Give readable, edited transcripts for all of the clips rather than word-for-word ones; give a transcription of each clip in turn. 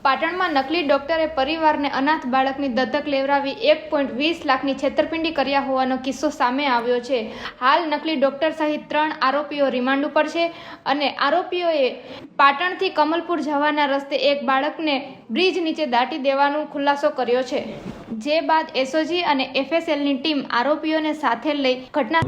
પાટણમાં નકલી ડોક્ટરે પરિવારને અનાથ બાળકની દત્તક લેવડાવી 1.20 લાખની છેતરપિંડી કર્યા હોવાનો કિસ્સો સામે આવ્યો છે। હાલ નકલી ડોક્ટર સહિત 3 આરોપીઓ રિમાન્ડ ઉપર છે અને આરોપીઓએ પાટણથી કમલપુર જવાના રસ્તે એક બાળકને બ્રિજ નીચે દાટી દેવાનો ખુલાસો કર્યો છે, જે બાદ એસઓજી અને એફએસએલની ટીમ આરોપીઓને સાથે લઈ ઘટના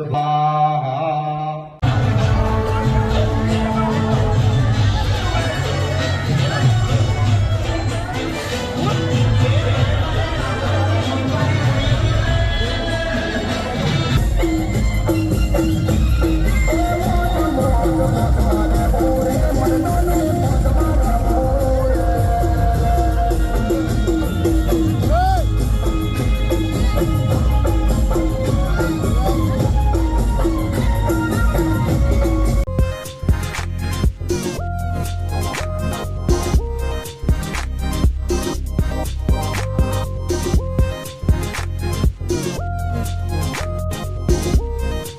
स्वाहा